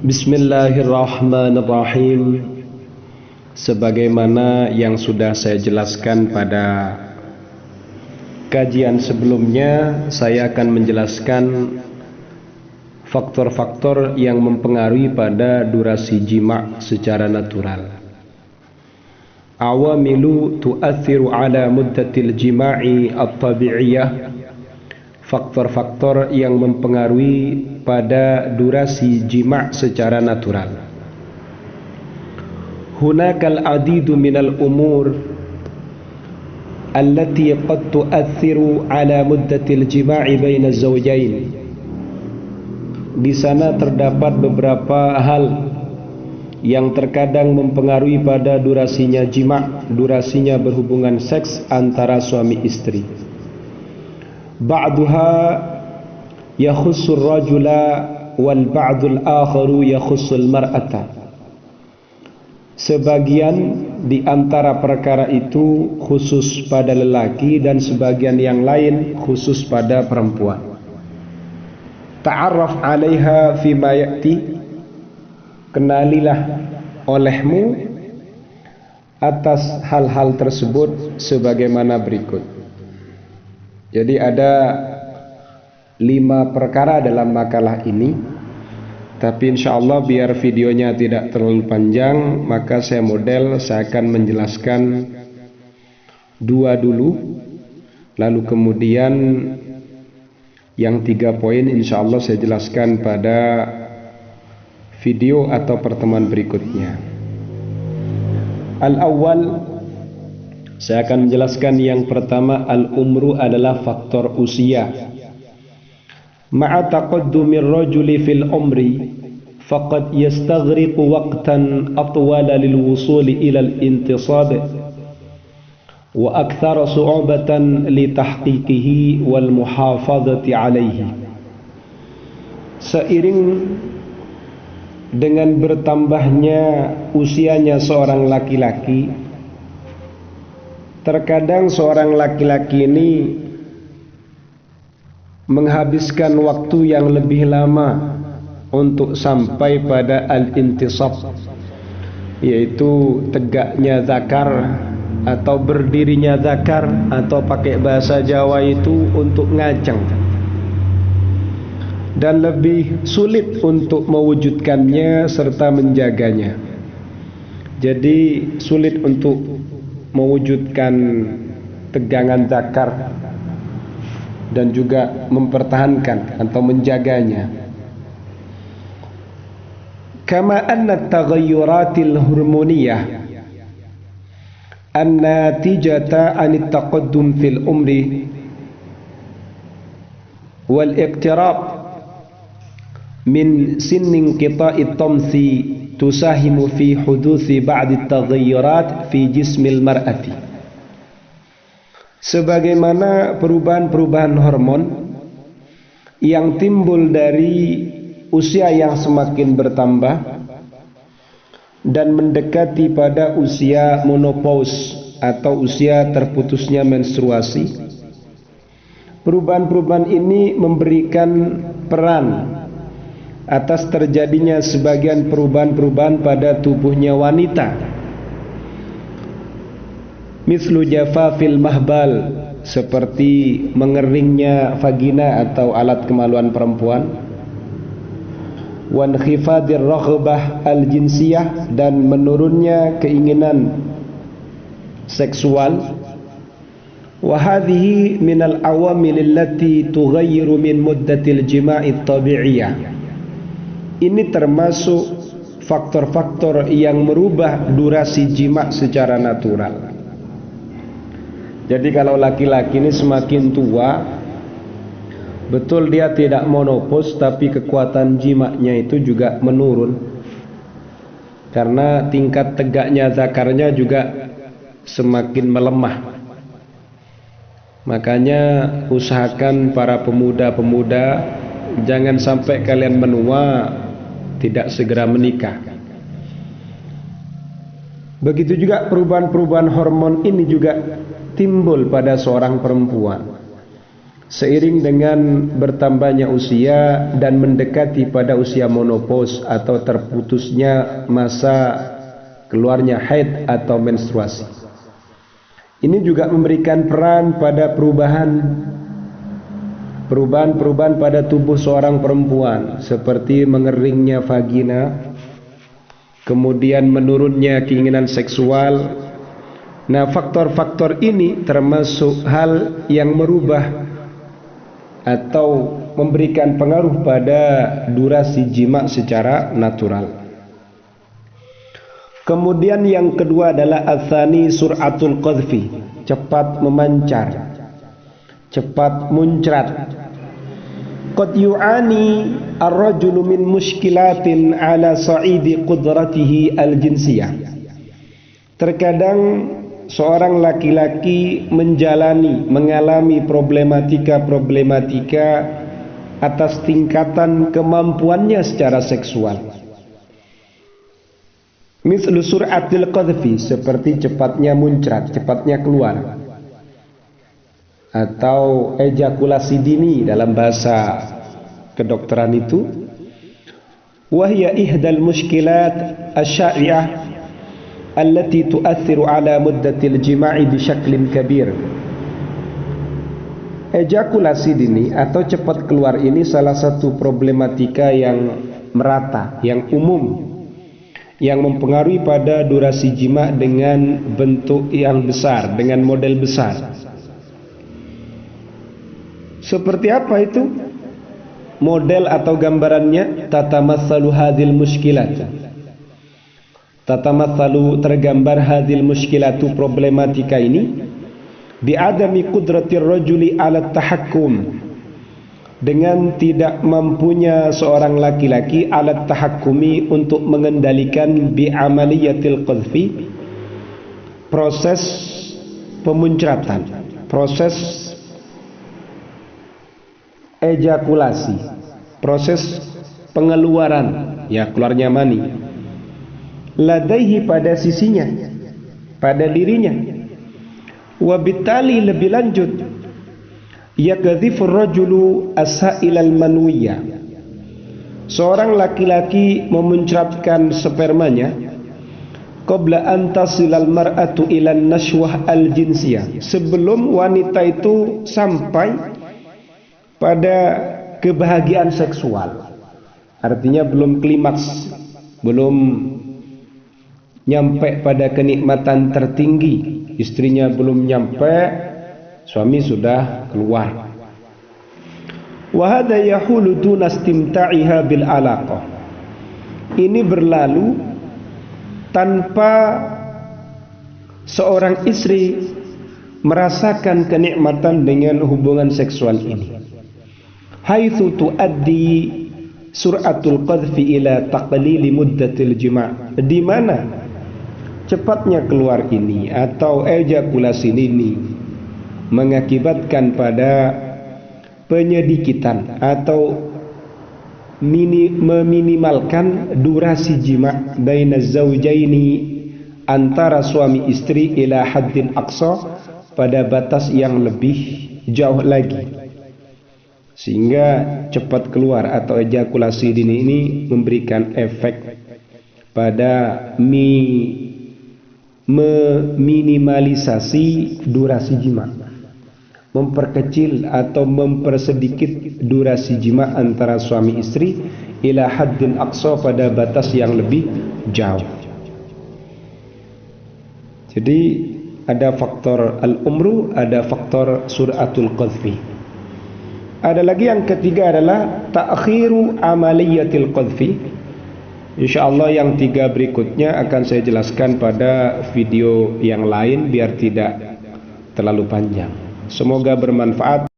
Bismillahirrahmanirrahim. Sebagaimana yang sudah saya jelaskan pada kajian sebelumnya, saya akan menjelaskan faktor-faktor yang mempengaruhi pada durasi jima' secara natural. Awamilu tu'athiru ala muddatil jima'i at-tabi'iyah. Faktor-faktor yang mempengaruhi pada durasi jima' secara natural. Hunakal adidu minal umur allati qad tu'athiru ala muddatil jima'i baina zawjain. Di sana terdapat beberapa hal yang terkadang mempengaruhi pada durasinya jima', durasinya berhubungan seks antara suami istri. Ba'duha yakhussul rajula wal ba'dul akharu yakhussul mar'ata. Sebagian di antara perkara itu khusus pada lelaki dan sebagian yang lain khusus pada perempuan. Ta'arraf 'alaiha fima ya'ti. Kenalilah olehmu atas hal-hal tersebut sebagaimana berikut. Jadi ada 5 perkara dalam makalah ini. Tapi insyaallah biar videonya tidak terlalu panjang, maka saya akan menjelaskan 2 dulu, lalu kemudian yang 3 poin insyaallah saya jelaskan pada video atau pertemuan berikutnya. Al-awwal, saya akan menjelaskan yang pertama, al-umru adalah faktor usia. Ma'a taqaddumir rajuli fil umri faqad yastaghriqu waqtan atwala lil wusuli ila al-intisab wa akthara su'ubatan li tahqiqihi wal muhafadhati alayhi. Seiring dengan bertambahnya usianya seorang laki-laki, terkadang seorang laki-laki ini menghabiskan waktu yang lebih lama untuk sampai pada al-intisab, yaitu tegaknya zakar atau berdirinya zakar, atau pakai bahasa Jawa itu untuk ngajeng, dan lebih sulit untuk mewujudkannya serta menjaganya. Jadi sulit untuk mewujudkan tegangan zakar dan juga mempertahankan atau menjaganya. Kama anna taghayyuratil hormoniyah an-natijata an taqaddum fil umri wal iqtirab min sinnin qita'it tamsi tusahimu fi huduthi ba'di taghayyurat fi jismil mar'ati. Sebagaimana perubahan-perubahan hormon yang timbul dari usia yang semakin bertambah dan mendekati pada usia menopause atau usia terputusnya menstruasi. Perubahan-perubahan ini memberikan peran atas terjadinya sebagian perubahan-perubahan pada tubuhnya wanita. Mislu jafafil mahbal, seperti mengeringnya vagina atau alat kemaluan perempuan. Wa inkhifadir raghbah al-jinsiyah, dan menurunnya keinginan seksual. Wa hadhihi minal awamil allati tughayyiru min muddatil jima'i tabi'iyah. Ini termasuk faktor-faktor yang merubah durasi jima' secara natural. Jadi kalau laki-laki ini semakin tua, betul dia tidak menopause, tapi kekuatan jimaknya itu juga menurun, karena tingkat tegaknya zakarnya juga semakin melemah. Makanya usahakan para pemuda-pemuda jangan sampai kalian menua tidak segera menikah. Begitu juga perubahan-perubahan hormon ini juga timbul pada seorang perempuan. seiring dengan bertambahnya usia dan mendekati pada usia menopause atau terputusnya masa keluarnya haid atau menstruasi. Ini juga memberikan peran pada perubahan pada tubuh seorang perempuan, seperti mengeringnya vagina, kemudian menurunnya keinginan seksual. Nah, faktor-faktor ini termasuk hal yang merubah atau memberikan pengaruh pada durasi jima secara natural. Kemudian yang kedua adalah atsani sur'atul qadhfi, cepat memancar, cepat muncrat. Qad yu'ani ar-rajulu min mushkilatin ala sa'idi qudratihi al-jinsiyah. Terkadang seorang laki-laki mengalami problematika atas tingkatan kemampuannya secara seksual. Mislu sur'atil qadhfi, seperti cepatnya muncrat, cepatnya keluar, atau ejakulasi dini dalam bahasa kedokteran itu. Wahya ihdal mushkilat asy-syai'ah allati tu'athiru ala muddatil jima'i bisyaklin kabir. Ejakulasi dini atau cepat keluar ini salah satu problematika yang merata, yang umum, yang mempengaruhi pada durasi jima dengan bentuk yang besar, dengan model besar. Seperti apa itu? Model atau gambarannya, tatamatsalu hadhil mushkilat. Tatamatsalu, tergambar hadhil mushkilatu, problematika ini, bi'adami qudratir rajuli ala tahakkum, dengan tidak mampunya seorang laki-laki alat tahakkumi untuk mengendalikan bi'amaliyatil qadhfi, proses pemuncratan, proses ejakulasi, proses pengeluaran, ya, keluarnya mani, ladaihi, pada sisinya, pada dirinya. Wabitali, lebih lanjut, yakdhifur rajulu as-sa'ilal manwiyah, seorang laki-laki memuncratkan spermanya qabla an tasilal mar'atu ilan nashwah al-jinsiyah, sebelum wanita itu sampai pada kebahagiaan seksual. Artinya belum klimaks, belum nyampe pada kenikmatan tertinggi, istrinya belum nyampe, suami sudah keluar. Wa hadha yahulu duna istimta'iha bil alaqah, ini berlalu tanpa seorang istri merasakan kenikmatan dengan hubungan seksual ini. Haitsu tuaddi sur'atul qadhfi ila taqlili muddatil jima', di mana cepatnya keluar ini atau ejakulasi ini mengakibatkan pada penyedikitan atau meminimalkan durasi jima' bainaz zaujaini, antara suami istri, ila haddin aqsa, pada batas yang lebih jauh lagi, sehingga cepat keluar atau ejakulasi dini ini memberikan efek pada meminimalisasi durasi jima', memperkecil atau mempersedikit durasi jima' antara suami istri ila haddin aqsa, pada batas yang lebih jauh. Jadi ada faktor al-umru, ada faktor sur'atul qadhfi. Ada lagi yang ketiga adalah ta'khiru amaliyatil qadhfi. InsyaAllah yang tiga berikutnya akan saya jelaskan pada video yang lain biar tidak terlalu panjang. Semoga bermanfaat.